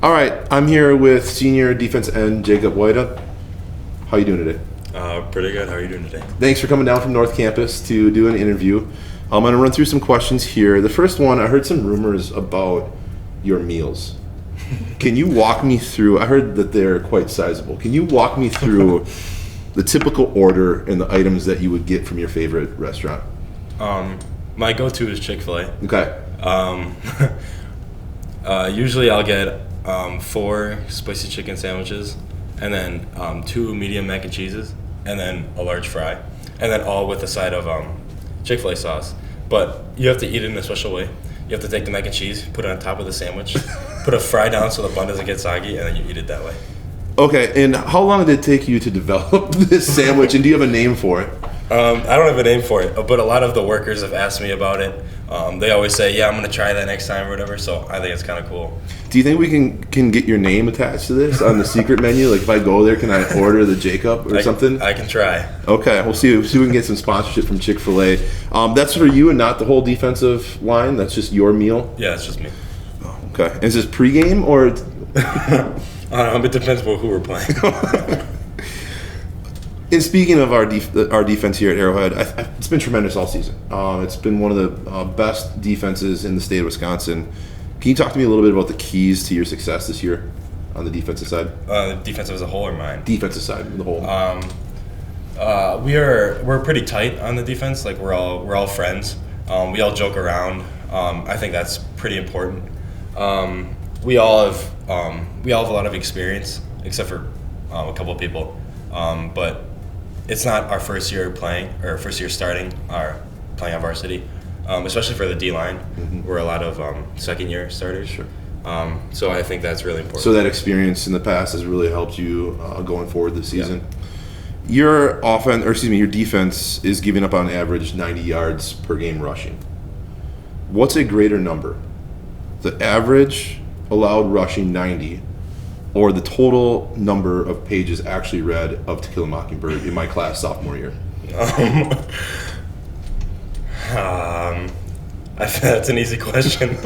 All right, I'm here with senior defense end Jacob Woida. How are you doing today? Pretty good. How are you doing today? Thanks for coming down from North Campus to do an interview. I'm going to run through some questions here. The first one, I heard some rumors about your meals. Can you walk me through? I heard that they're quite sizable. Can you walk me through the typical order and the items that you would get from your favorite restaurant? My go-to is Chick-fil-A. Okay. Usually I'll get 4 spicy chicken sandwiches, and then 2 medium mac and cheeses, and then a large fry, and then all with a side of Chick-fil-A sauce. But you have to eat it in a special way. You have to take the mac and cheese, put it on top of the sandwich, put a fry down so the bun doesn't get soggy, and then you eat it that way. Okay, and how long did it take you to develop this sandwich, and do you have a name for it? I don't have a name for it, but a lot of the workers have asked me about it. They always say, yeah, I'm going to try that next time or whatever, so I think it's kind of cool. Do you think we can get your name attached to this on the secret menu? Like if I go there, can I order the Jacob or something? I can try. Okay, we'll see if we can get some sponsorship from Chick-fil-A. That's for you and not the whole defensive line? That's just your meal? Yeah, it's just me. Oh, okay. And is this pregame or? It depends on who we're playing. And speaking of our defense here at Arrowhead, it's been tremendous all season. It's been one of the best defenses in the state of Wisconsin. Can you talk to me a little bit about the keys to your success this year on the defensive side? Defensive as a whole or mine? Defensive side, the whole. We're pretty tight on the defense. Like we're all friends. We all joke around. I think that's pretty important. We all have a lot of experience, except for a couple of people. But it's not our first year playing or first year starting our playing on varsity, especially for the D line. Mm-hmm. We're a lot of second year starters. Sure. So I think that's really important. So that experience in the past has really helped you going forward this season. Yeah. Your defense is giving up on average 90 yards per game rushing. What's a greater number? The average allowed rushing 90, or the total number of pages actually read of To Kill a Mockingbird in my class sophomore year? That's an easy question.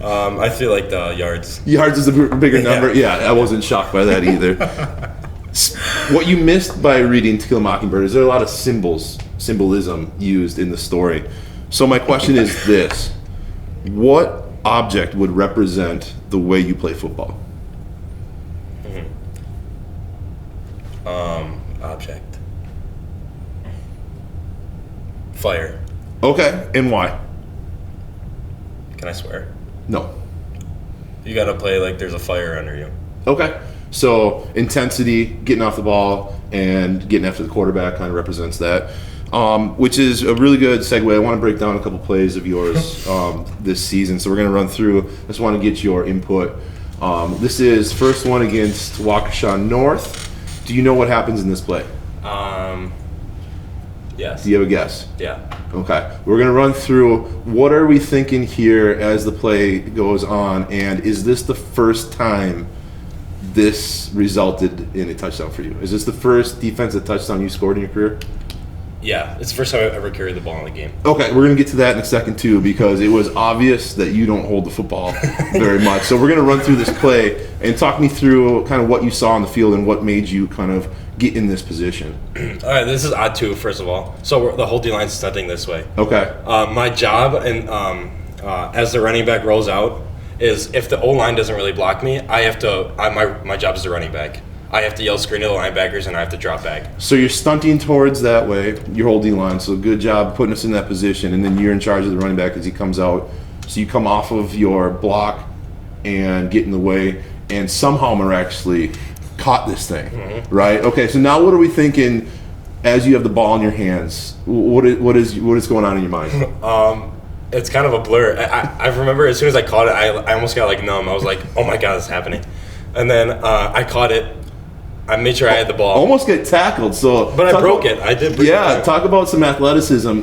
I feel like the yards. Yards is a bigger number? Yeah, I wasn't shocked by that either. What you missed by reading To Kill a Mockingbird is there are a lot of symbolism used in the story. So my question is this. What object would represent the way you play football? Object. Fire. Okay, and why? Can I swear? No. You gotta play like there's a fire under you. Okay. So intensity, getting off the ball, and getting after the quarterback kind of represents that. Which is a really good segue. I want to break down a couple plays of yours this season. So we're going to run through. I just want to get your input. This is first one against Waukesha North. Do you know what happens in this play? Yes. Do you have a guess? Yeah. Okay. We're going to run through what are we thinking here as the play goes on, and is this the first time this resulted in a touchdown for you? Is this the first defensive touchdown you scored in your career? Yeah, it's the first time I've ever carried the ball in the game. Okay, we're going to get to that in a second, too, because it was obvious that you don't hold the football very much. So we're going to run through this play and talk me through kind of what you saw on the field and what made you kind of get in this position. All right, this is odd, too, first of all. So the whole D-line's stunting this way. Okay. My job, as the running back rolls out, is if the O-line doesn't really block me, my job is the running back. I have to yell screen to the linebackers, and I have to drop back. So you're stunting towards that way, your whole D-line, so good job putting us in that position, and then you're in charge of the running back as he comes out. So you come off of your block and get in the way, and somehow miraculously caught this thing, right? Okay, so now what are we thinking as you have the ball in your hands? What is going on in your mind? It's kind of a blur. I remember as soon as I caught it, I almost got like numb. I was like, oh my God, it's happening. And then I caught it. I made sure I had the ball. Almost get tackled. But I broke it. I did break it. Yeah, talk about some athleticism.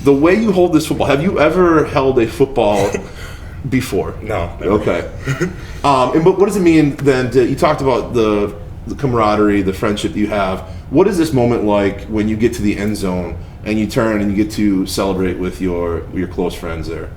The way you hold this football, have you ever held a football before? No. Never. Okay. But what does it mean then? You talked about the camaraderie, the friendship you have. What is this moment like when you get to the end zone and you turn and you get to celebrate with your close friends there.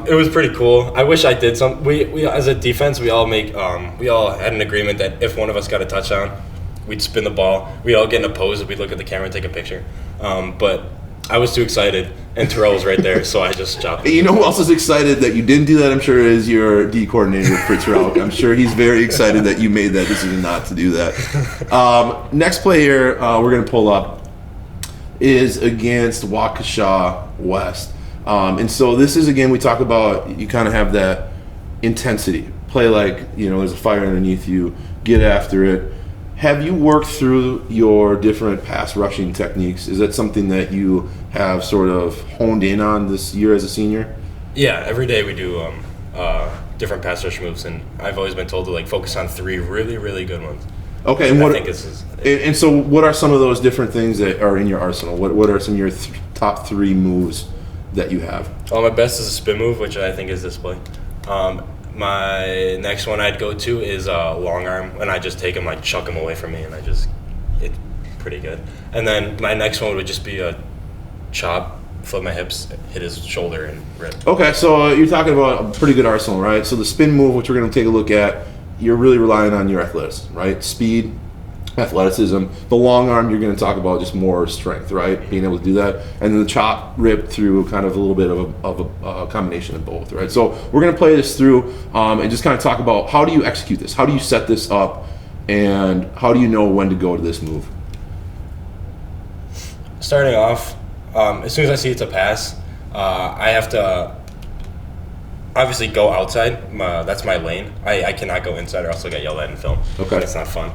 It was pretty cool. I wish I did some. We as a defense, we all had an agreement that if one of us got a touchdown, we'd spin the ball. We'd all get in a pose. We'd look at the camera and take a picture. But I was too excited, and Terrell was right there, so I just chopped it. You know who else is excited that you didn't do that, I'm sure, is your D coordinator, Fritz. Rauch. I'm sure he's very excited that you made that decision not to do that. Next play here we're going to pull up is against Waukesha West. And so this is, again, we talk about you kind of have that intensity. Play like, there's a fire underneath you, get after it. Have you worked through your different pass rushing techniques? Is that something that you have sort of honed in on this year as a senior? Yeah, every day we do different pass rush moves, and I've always been told to focus on 3 really, really good ones. Okay, and so what are some of those different things that are in your arsenal? What are some of your top 3 moves that you have? My best is a spin move, which I think is this play. My next one I'd go to is a long arm, and I just take him, chuck him away from me, and it's pretty good. And then my next one would just be a chop, flip my hips, hit his shoulder, and rip. Okay, so you're talking about a pretty good arsenal, right? So the spin move, which we're going to take a look at, you're really relying on your athleticism, right? Speed, athleticism. The long arm, you're going to talk about just more strength, right? Being able to do that. And then the chop, rip through kind of a little bit of a combination of both, right? So we're going to play this through and just kind of talk about how do you execute this? How do you set this up? And how do you know when to go to this move? Starting off, as soon as I see it's a pass, I have to obviously go outside. That's my lane. I cannot go inside or else I'll get yelled at in film. Okay. It's not fun.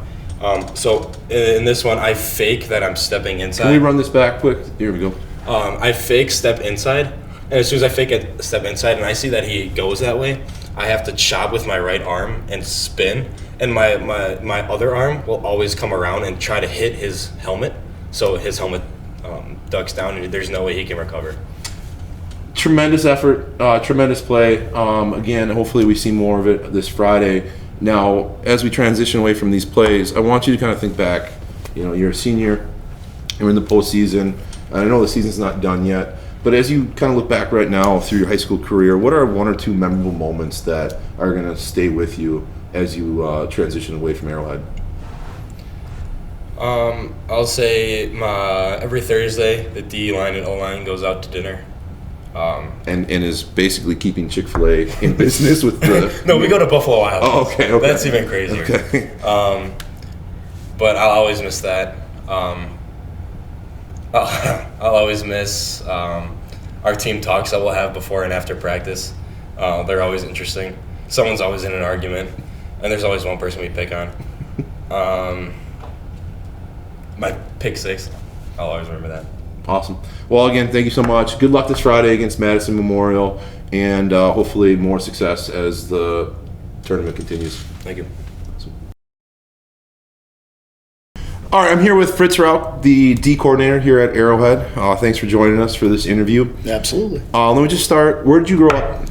So in this one, I fake that I'm stepping inside. Can we run this back quick? Here we go. I fake step inside, and as soon as I fake a step inside and I see that he goes that way, I have to chop with my right arm and spin, and my other arm will always come around and try to hit his helmet, so his helmet ducks down and there's no way he can recover. Tremendous effort, tremendous play. Again, hopefully we see more of it this Friday. Now, as we transition away from these plays, I want you to kind of think back. You're a senior, you're in the postseason. I know the season's not done yet, but as you kind of look back right now through your high school career, what are 1 or 2 memorable moments that are going to stay with you as you transition away from Arrowhead? I'll say every Thursday, the D line and O line goes out to dinner. And is basically keeping Chick-fil-A in business with the... No, we go to Buffalo Wild Wings. Oh, okay. That's even crazier. Okay. But I'll always miss that. I'll always miss our team talks that we'll have before and after practice. They're always interesting. Someone's always in an argument, and there's always one person we pick on. My pick 6, I'll always remember that. Awesome. Well, again, thank you so much. Good luck this Friday against Madison Memorial, and hopefully more success as the tournament continues. Thank you. All right, I'm here with Fritz Rauch, the D coordinator here at Arrowhead. Thanks for joining us for this interview. Absolutely. Let me just start. Where did you grow up?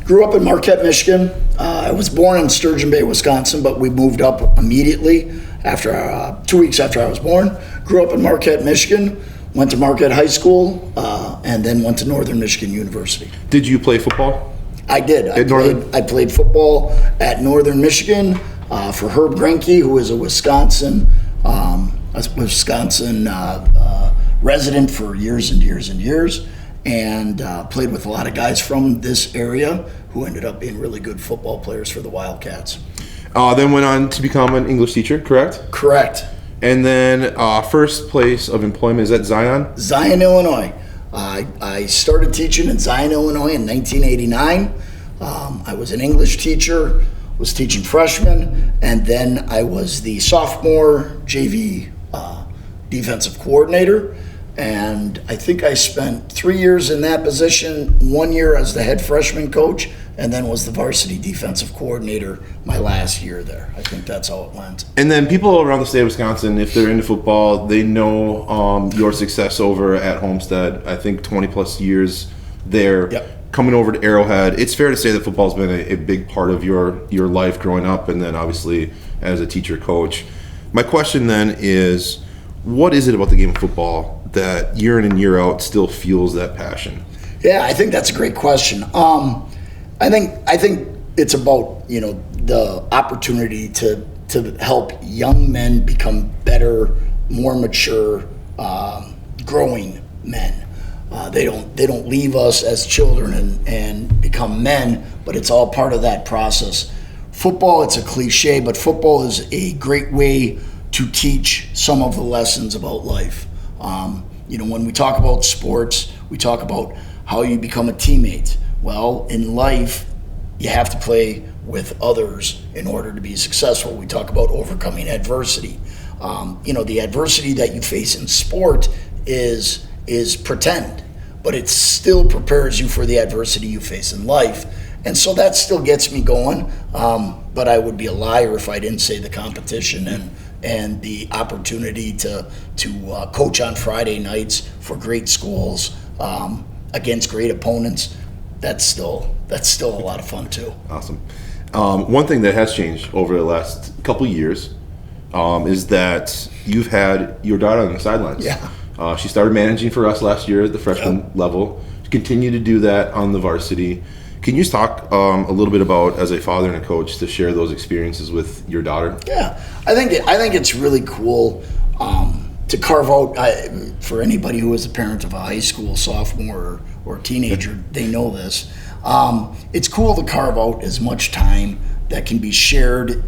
Grew up in Marquette, Michigan. I was born in Sturgeon Bay, Wisconsin, but we moved up immediately after 2 weeks after I was born. Grew up in Marquette, Michigan. Went to Marquette High School, and then went to Northern Michigan University. Did you play football? I did. I played football at Northern Michigan for Herb Grenke, who is a Wisconsin resident for years and years and years, and played with a lot of guys from this area who ended up being really good football players for the Wildcats. Then went on to become an English teacher, correct? Correct. And then first place of employment, is that Zion? Zion, Illinois. I started teaching in Zion, Illinois in 1989. I was an English teacher, was teaching freshmen, and then I was the sophomore JV defensive coordinator. And I think I spent 3 years in that position, 1 year as the head freshman coach, and then was the varsity defensive coordinator my last year there. I think that's how it went. And then people around the state of Wisconsin, if they're into football, they know your success over at Homestead. I think 20 plus years there. Yep. Coming over to Arrowhead, it's fair to say that football's been a big part of your life growing up, and then obviously as a teacher coach. My question then is, what is it about the game of football that year in and year out still fuels that passion? Yeah, I think that's a great question. I think it's about, the opportunity to help young men become better, more mature, growing men. They don't leave us as children and become men, but it's all part of that process. Football, it's a cliche, but football is a great way to teach some of the lessons about life. When we talk about sports, we talk about how you become a teammate. Well, in life, you have to play with others in order to be successful. We talk about overcoming adversity. The adversity that you face in sport is pretend, but it still prepares you for the adversity you face in life. And so that still gets me going. But I would be a liar if I didn't say the competition and the opportunity to coach on Friday nights for great schools against great opponents. That's still a lot of fun too. Awesome. One thing that has changed over the last couple years is that you've had your daughter on the sidelines. Yeah. She started managing for us last year at the freshman level. She continued to do that on the varsity. Can you talk a little bit about, as a father and a coach, to share those experiences with your daughter? Yeah, I think it's really cool to carve out. For anybody who is a parent of a high school sophomore or teenager, they know this. It's cool to carve out as much time that can be shared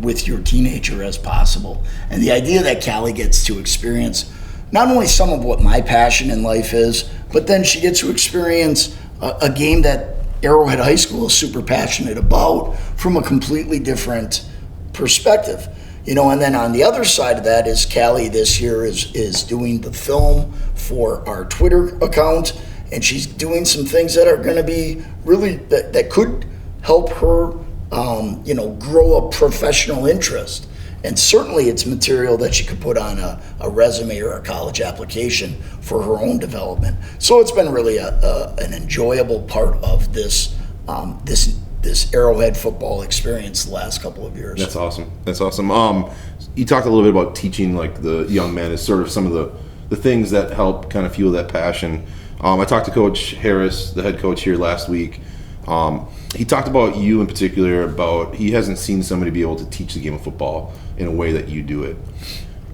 with your teenager as possible. And the idea that Callie gets to experience not only some of what my passion in life is, but then she gets to experience a game that Arrowhead High School is super passionate about from a completely different perspective. And then on the other side of that is Callie this year is doing the film for our Twitter account, and she's doing some things that are going to be really, that could help her, grow a professional interest. And certainly it's material that she could put on a resume or a college application for her own development. So it's been really an enjoyable part of this Arrowhead football experience the last couple of years. That's awesome. You talked a little bit about teaching like the young men as sort of some of the things that help kind of fuel that passion. I talked to Coach Harris, the head coach here last week. He talked about you in particular, about he hasn't seen somebody be able to teach the game of football in a way that you do it.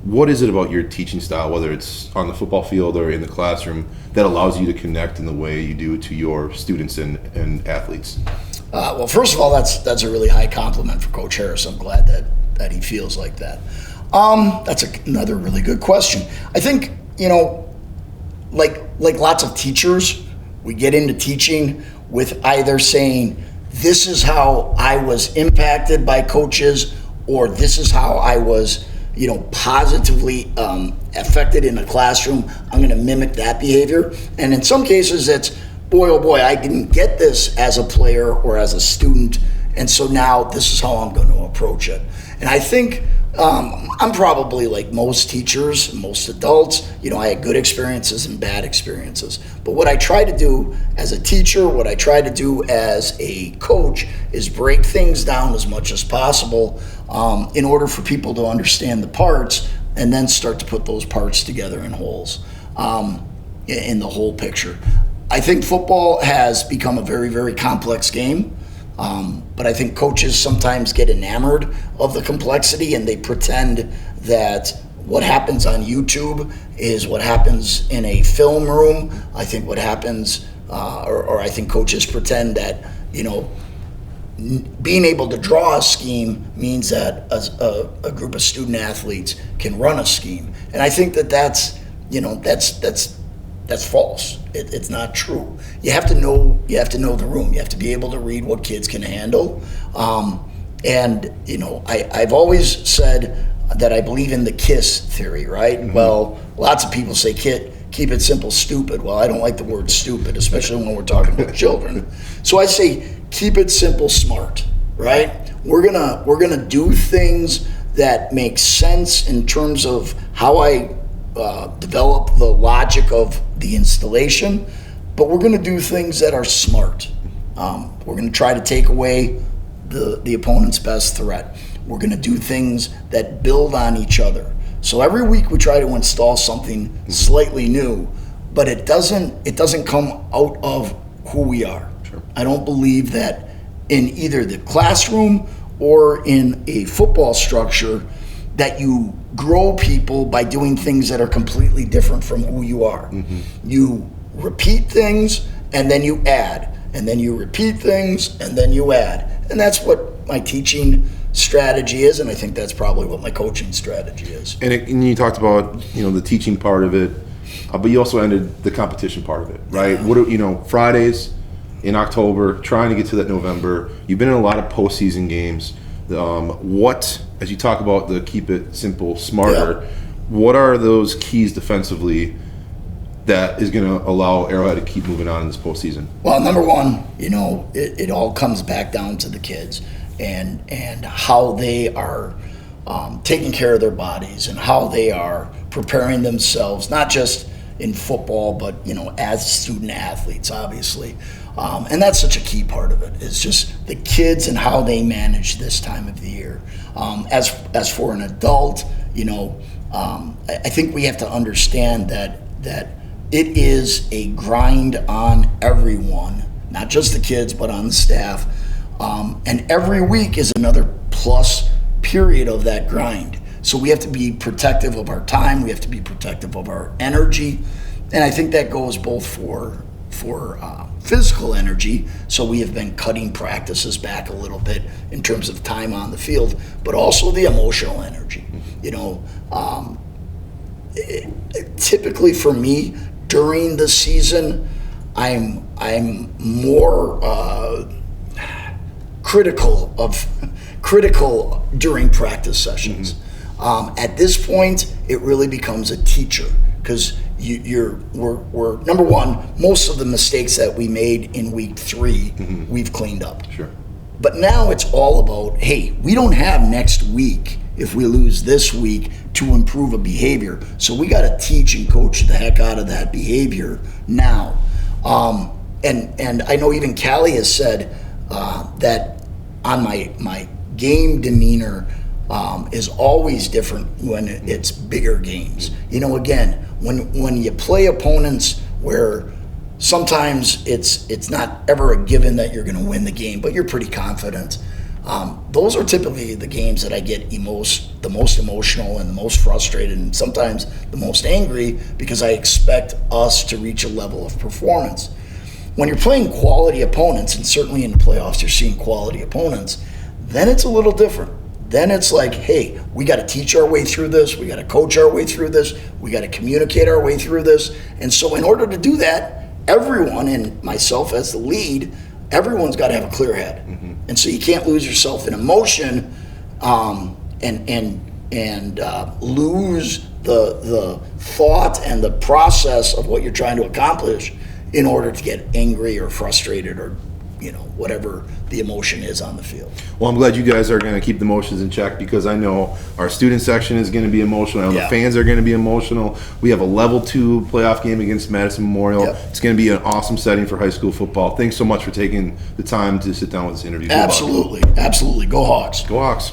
What is it about your teaching style, whether it's on the football field or in the classroom, that allows you to connect in the way you do to your students and athletes? Well, first of all, that's a really high compliment for Coach Harris. I'm glad that he feels like that. That's another really good question. I think, like lots of teachers, we get into teaching with either saying, this is how I was impacted by coaches, or this is how I was, positively affected in a classroom. I'm going to mimic that behavior. And in some cases, it's, boy, oh boy, I didn't get this as a player or as a student, and so now this is how I'm going to approach it. And I think I'm probably like most teachers, most adults, I had good experiences and bad experiences. But what I try to do as a teacher, what I try to do as a coach is break things down as much as possible in order for people to understand the parts and then start to put those parts together in wholes, in the whole picture. I think football has become a very, very complex game. But I think coaches sometimes get enamored of the complexity and they pretend that what happens on YouTube is what happens in a film room. I think what happens, or I think coaches pretend that, being able to draw a scheme means that a group of student athletes can run a scheme. And I think that's false. It's not true. You have to know the room. You have to be able to read what kids can handle. I've always said that I believe in the KISS theory, right? Mm-hmm. Well, lots of people say keep it simple, stupid. Well, I don't like the word stupid, especially when we're talking about children. So I say keep it simple, smart, right? We're gonna do things that make sense in terms of how I develop the logic of the installation, but we're going to do things that are smart. We're going to try to take away the opponent's best threat. We're going to do things that build on each other. So every week we try to install something slightly new, but it doesn't come out of who we are. Sure. I don't believe that in either the classroom or in a football structure that you grow people by doing things that are completely different from who you are. You repeat things and then you add, and then you repeat things and then you add. And that's what my teaching strategy is, and I think that's probably what my coaching strategy is. And you talked about, the teaching part of it, but you also ended the competition part of it, right? Yeah. Fridays in October, trying to get to that November. You've been in a lot of postseason games. As you talk about the keep it simple, smarter, what are those keys defensively that is going to allow Arrowhead to keep moving on in this postseason? Well, number one, it all comes back down to the kids and how they are taking care of their bodies and how they are preparing themselves, not just in football, but as student athletes, obviously. And that's such a key part of it, is just the kids and how they manage this time of the year. As for an adult, I think we have to understand that it is a grind on everyone, not just the kids, but on the staff. And every week is another plus period of that grind. So we have to be protective of our time. We have to be protective of our energy. And I think that goes both for physical energy. So we have been cutting practices back a little bit in terms of time on the field, but also the emotional energy. Typically for me, during the season, I'm more critical during practice sessions. At this point, it really becomes a teacher, because we're number one. Most of the mistakes that we made in week 3, we've cleaned up. Sure. But now it's all about, hey, we don't have next week if we lose this week to improve a behavior. So we got to teach and coach the heck out of that behavior now. And I know even Callie has said that on my game demeanor is always different when it's bigger games. Again, when you play opponents where sometimes it's not ever a given that you're going to win the game, but you're pretty confident. Those are typically the games that I get the most emotional and the most frustrated and sometimes the most angry, because I expect us to reach a level of performance. When you're playing quality opponents, and certainly in the playoffs you're seeing quality opponents, then it's a little different. Then it's like, hey, we got to teach our way through this. We got to coach our way through this. We got to communicate our way through this. And so in order to do that, everyone, and myself as the lead, everyone's got to have a clear head. And so you can't lose yourself in emotion and lose the thought and the process of what you're trying to accomplish in order to get angry or frustrated or whatever the emotion is on the field. Well, I'm glad you guys are going to keep the emotions in check, because I know our student section is going to be emotional. I know the fans are going to be emotional. We have a level 2 playoff game against Madison Memorial. It's going to be an awesome setting for high school football. Thanks so much for taking the time to sit down with this interview. Absolutely. Go Hawks. Go Hawks.